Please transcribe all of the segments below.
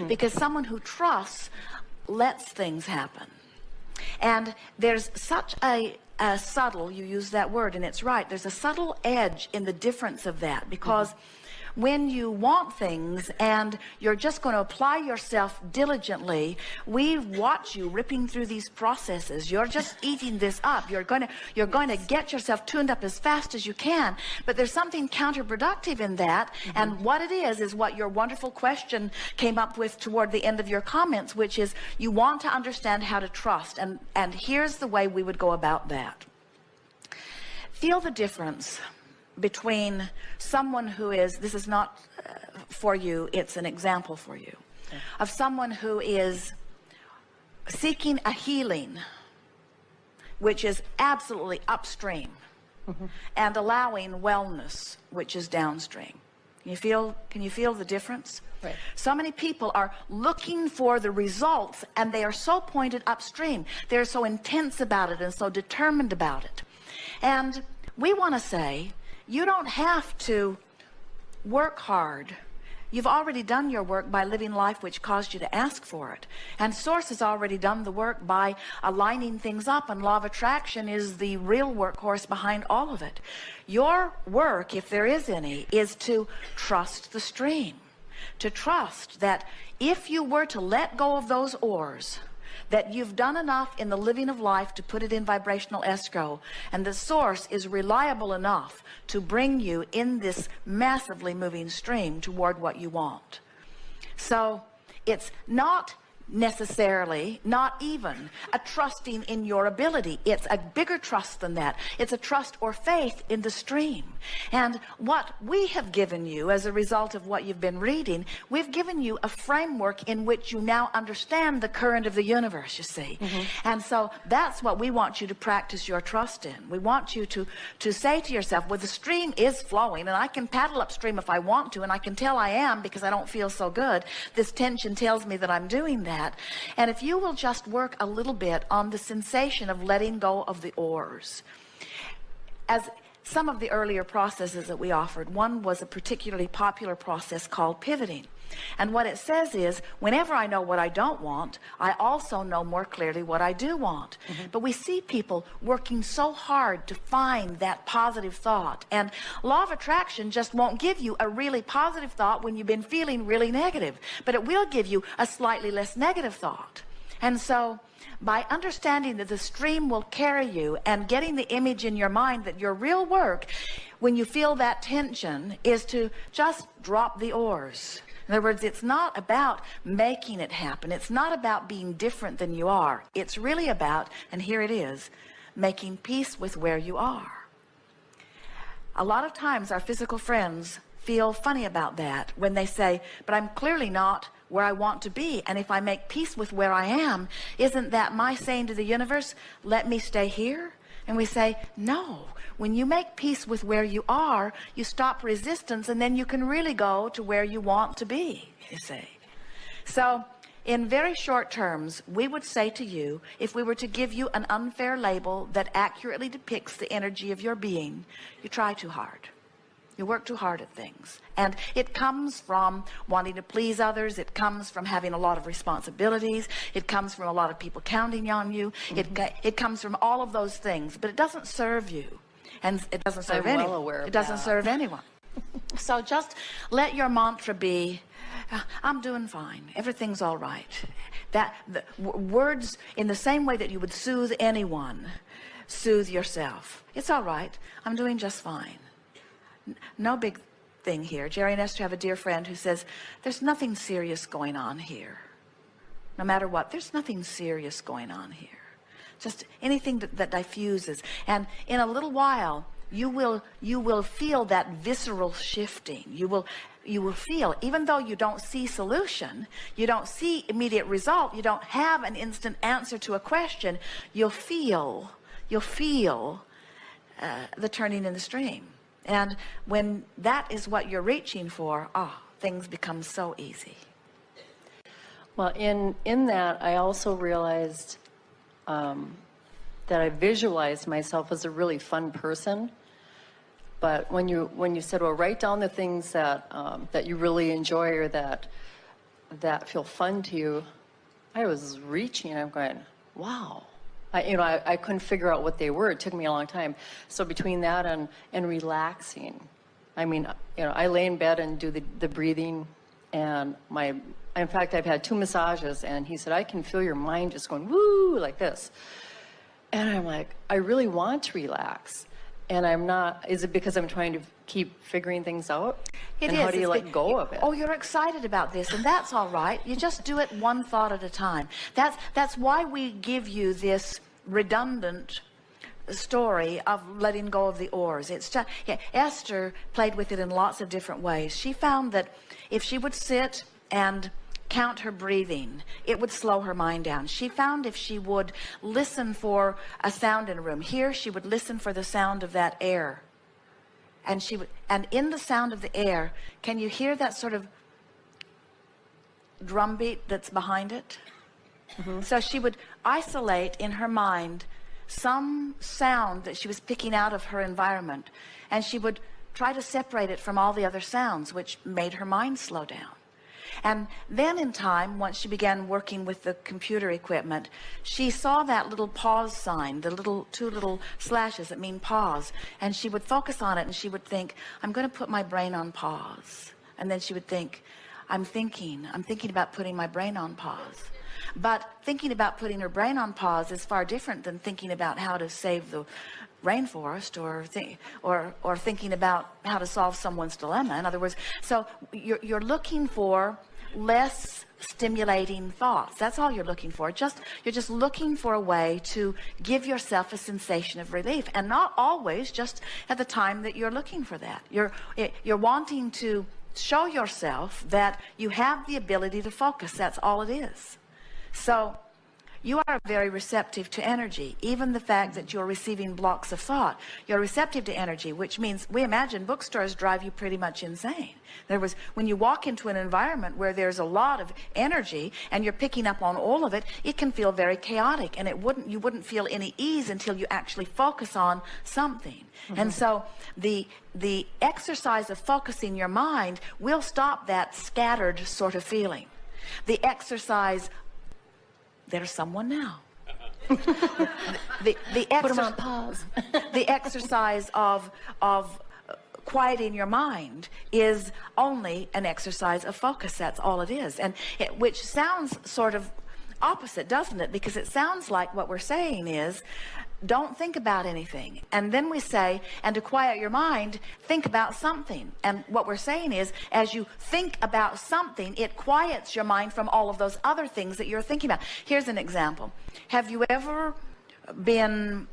Because someone who trusts lets things happen. And there's such a subtle, you use that word and it's right, there's a subtle edge in the difference of that, because when you want things and you're just going to apply yourself diligently, we watch you ripping through these processes. You're just eating this up. You're going to get yourself tuned up as fast as you can. But there's something counterproductive in that. And what it is what your wonderful question came up with toward the end of your comments, which is you want to understand how to trust. And here's the way we would go about that. Feel the difference between someone who is, this is not for you, it's an example for you, of someone who is seeking a healing, which is absolutely upstream, and allowing wellness, which is downstream. Can you feel the difference? Right. So many people are looking for the results, and they are so pointed upstream. They're so intense about it and so determined about it. And we want to say, you don't have to work hard. You've already done your work by living life which caused you to ask for it. And Source has already done the work by aligning things up, and law of attraction is the real workhorse behind all of it. Your work, if there is any, is to trust the stream. To trust that if you were to let go of those oars, that you've done enough in the living of life to put it in vibrational escrow, and the Source is reliable enough to bring you in this massively moving stream toward what you want. So it's not necessarily, not even a trusting in your ability. It's a bigger trust than that. It's a trust or faith in the stream. And what we have given you as a result of what you've been reading, we've given you a framework in which you now understand the current of the universe, you see. And so that's what we want you to practice your trust in. We want you to say to yourself, well, the stream is flowing and I can paddle upstream if I want to, and I can tell I am because I don't feel so good. This tension tells me that I'm doing that. And if you will just work a little bit on the sensation of letting go of the oars. As some of the earlier processes that we offered, one was a particularly popular process called pivoting. And what it says is, whenever I know what I don't want, I also know more clearly what I do want. But we see people working so hard to find that positive thought. And law of attraction just won't give you a really positive thought when you've been feeling really negative. But it will give you a slightly less negative thought. And so by understanding that the stream will carry you and getting the image in your mind that your real work, when you feel that tension, is to just drop the oars. In other words, it's not about making it happen. It's not about being different than you are. It's really about, and here it is, making peace with where you are. A lot of times our physical friends feel funny about that when they say, but I'm clearly not where I want to be. And if I make peace with where I am, isn't that my saying to the universe, let me stay here? And we say, no. When you make peace with where you are, you stop resistance, and then you can really go to where you want to be, you see. So in very short terms, we would say to you, if we were to give you an unfair label that accurately depicts the energy of your being, you try too hard. You work too hard at things. And it comes from wanting to please others. It comes from having a lot of responsibilities. It comes from a lot of people counting on you. It comes from all of those things. But it doesn't serve you. And it doesn't serve anyone. Well aware of it doesn't that. serve anyone. So just let your mantra be, I'm doing fine. Everything's all right. Words, in the same way that you would soothe anyone, soothe yourself. It's all right. I'm doing just fine. No big thing here. Jerry and Esther have a dear friend who says, there's nothing serious going on here. No matter what, there's nothing serious going on here. Just anything that diffuses. And in a little while, you will feel that visceral shifting. You will feel, even though you don't see solution, you don't see immediate result, you don't have an instant answer to a question, you'll feel the turning in the stream. And when that is what you're reaching for, things become so easy. Well, in that, I also realized that I visualized myself as a really fun person. But when you said, well, write down the things that you really enjoy or that that feel fun to you, I was reaching, I'm going, wow. I couldn't figure out what they were. It took me a long time. So between that and relaxing, I mean, I lay in bed and do the breathing, and in fact, I've had 2 massages, and he said, I can feel your mind just going, woo, like this. And I'm like, I really want to relax. And I'm not, is it because I'm trying to keep figuring things out? It and is. how do you let go of it? Oh, you're excited about this, and that's all right. You just do it one thought at a time. That's why we give you this redundant story of letting go of the oars. It's just, Esther played with it in lots of different ways. She found that if she would sit and count her breathing, it would slow her mind down. She found if she would listen for a sound in a room, here she would listen for the sound of that air. And in the sound of the air, can you hear that sort of drumbeat that's behind it? Mm-hmm. So she would isolate in her mind some sound that she was picking out of her environment, and she would try to separate it from all the other sounds, which made her mind slow down. And then in time, once she began working with the computer equipment, she saw that little pause sign, the 2 little slashes that mean pause, and she would focus on it, and she would think, I'm going to put my brain on pause. And then she would think, I'm thinking about putting my brain on pause. But thinking about putting her brain on pause is far different than thinking about how to save the rainforest or thinking about how to solve someone's dilemma. In other words, so you're looking for less stimulating thoughts. That's all you're looking for. You're just looking for a way to give yourself a sensation of relief, and not always just at the time that you're looking for that. You're wanting to show yourself that you have the ability to focus. That's all it is. So you are very receptive to energy. Even the fact that you're receiving blocks of thought, you're receptive to energy, which means we imagine bookstores drive you pretty much insane. In other words, when you walk into an environment where there's a lot of energy and you're picking up on all of it, it can feel very chaotic, and you wouldn't feel any ease until you actually focus on something. Mm-hmm. And so the exercise of focusing your mind will stop that scattered sort of feeling. The exercise, there's someone now. the Put them on pause. The exercise of quieting your mind is only an exercise of focus. That's all it is. And which sounds sort of opposite, doesn't it? Because it sounds like what we're saying is, don't think about anything. And then we say, and to quiet your mind, think about something. And what we're saying is, as you think about something, it quiets your mind from all of those other things that you're thinking about. Here's an example. Have you ever been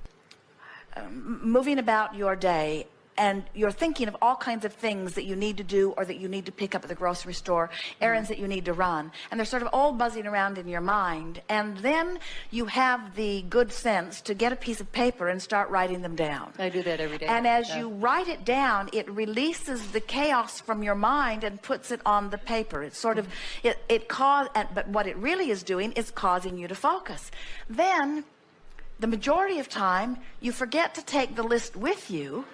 moving about your day, and you're thinking of all kinds of things that you need to do or that you need to pick up at the grocery store, errands that you need to run, and they're sort of all buzzing around in your mind, and then you have the good sense to get a piece of paper and start writing them down. I do that every day. And as you write it down, it releases the chaos from your mind and puts it on the paper. It's sort of, but what it really is doing is causing you to focus. Then, the majority of time, you forget to take the list with you.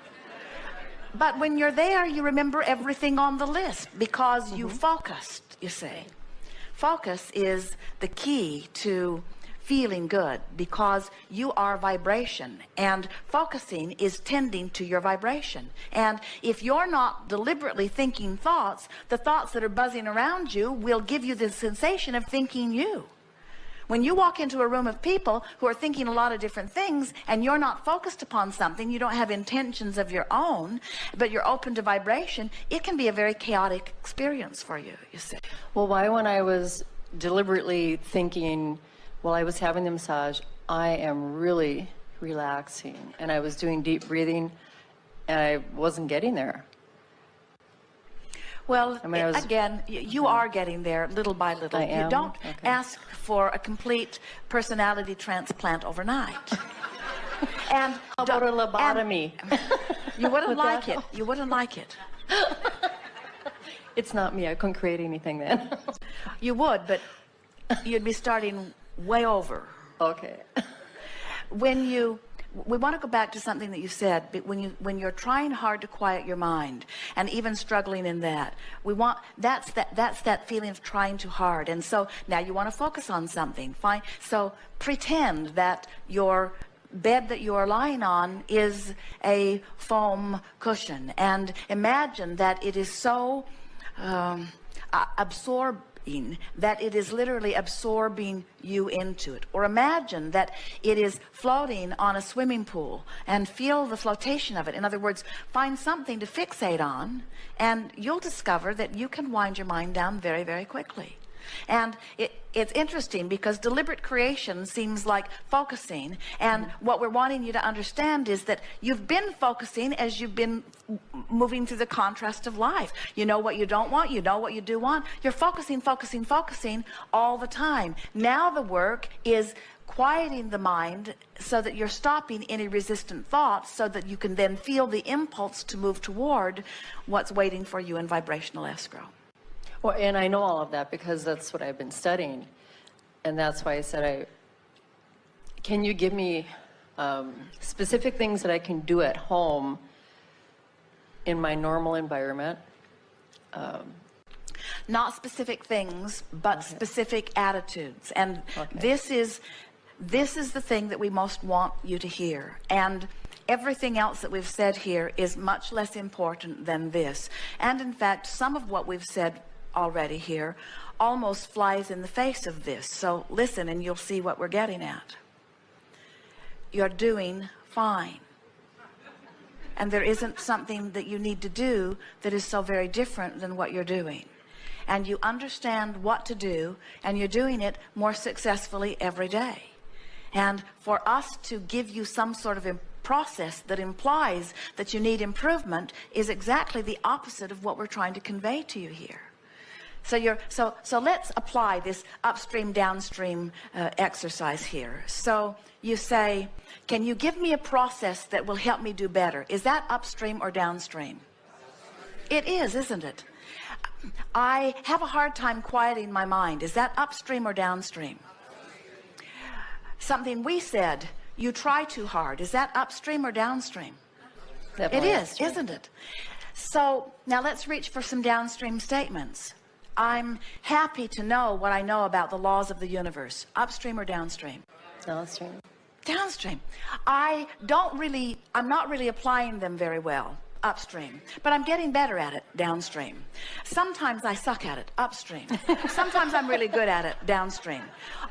But when you're there, you remember everything on the list because you focused, you see. Focus is the key to feeling good because you are vibration, and focusing is tending to your vibration. And if you're not deliberately thinking thoughts, the thoughts that are buzzing around you will give you the sensation of thinking you. When you walk into a room of people who are thinking a lot of different things and you're not focused upon something, you don't have intentions of your own, but you're open to vibration, it can be a very chaotic experience for you, you see. Well, why, when I was deliberately thinking while I was having the massage, I am really relaxing, and I was doing deep breathing, and I wasn't getting there. Well, again, you are getting there little by little. I am? You don't Okay. ask for a complete personality transplant overnight. And How about a lobotomy? You wouldn't Would like that it. You wouldn't like it. It's not me. I couldn't create anything then. You would, but you'd be starting way over. Okay. When you we want to go back to something that you said. When you're trying hard to quiet your mind, and even struggling in that, that's that feeling of trying too hard. And so now you want to focus on something. Fine. So pretend that your bed that you are lying on is a foam cushion, and imagine that it is so absorbing that it is literally absorbing you into it. Or imagine that it is floating on a swimming pool, and feel the flotation of it. In other words, find something to fixate on, and you'll discover that you can wind your mind down very, very quickly. And it's interesting because deliberate creation seems like focusing, and what we're wanting you to understand is that you've been focusing as you've been moving through the contrast of life. You know what you don't want, you know what you do want. You're focusing all the time. Now the work is quieting the mind so that you're stopping any resistant thoughts, so that you can then feel the impulse to move toward what's waiting for you in vibrational escrow. Well, and I know all of that because that's what I've been studying. And that's why I said, can you give me specific things that I can do at home in my normal environment? Not specific things, but specific attitudes. And this is the thing that we most want you to hear. And everything else that we've said here is much less important than this. And in fact, some of what we've said already here almost flies in the face of this. So listen and you'll see what we're getting at. You're doing fine. And there isn't something that you need to do that is so very different than what you're doing. And you understand what to do, and you're doing it more successfully every day. And for us to give you some sort of process that implies that you need improvement is exactly the opposite of what we're trying to convey to you here. So let's apply this upstream downstream exercise here. So you say, can you give me a process that will help me do better? Is that upstream or downstream? It is, isn't it? I have a hard time quieting my mind. Is that upstream or downstream? Something we said, you try too hard. Is that upstream or downstream? Definitely it is, upstream. isn't it? So now let's reach for some downstream statements. I'm happy to know what I know about the laws of the universe. Upstream or downstream? Downstream. Downstream. I'm not really applying them very well. Upstream. But I'm getting better at it. Downstream. Sometimes I suck at it. Upstream. Sometimes I'm really good at it. Downstream.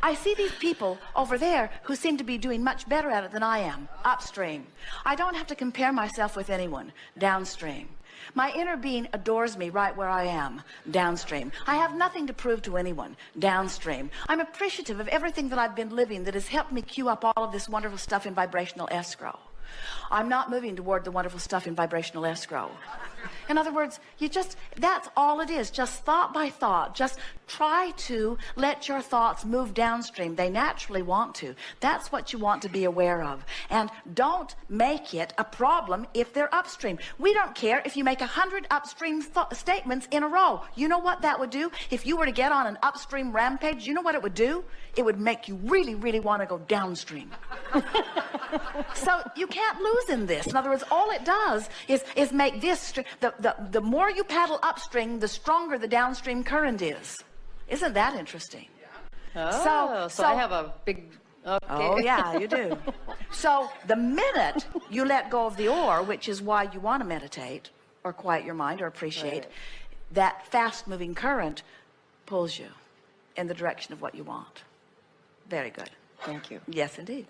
I see these people over there who seem to be doing much better at it than I am. Upstream. I don't have to compare myself with anyone. Downstream. My inner being adores me right where I am. Downstream. I have nothing to prove to anyone. Downstream. I'm appreciative of everything that I've been living that has helped me cue up all of this wonderful stuff in vibrational escrow. I'm not moving toward the wonderful stuff in vibrational escrow. In other words, that's all it is. Just thought by thought. Just try to let your thoughts move downstream. They naturally want to. That's what you want to be aware of. And don't make it a problem if they're upstream. We don't care if you make 100 upstream statements in a row. You know what that would do? If you were to get on an upstream rampage, you know what it would do? It would make you really, really want to go downstream. So you can't lose in this. In other words, all it does is make this, the more you paddle upstream, the stronger the downstream current is. Isn't that interesting? Oh, so I have a big... Okay. Oh, yeah, you do. So the minute you let go of the or, which is why you want to meditate or quiet your mind or appreciate, that fast-moving current pulls you in the direction of what you want. Very good. Thank you. Yes, indeed.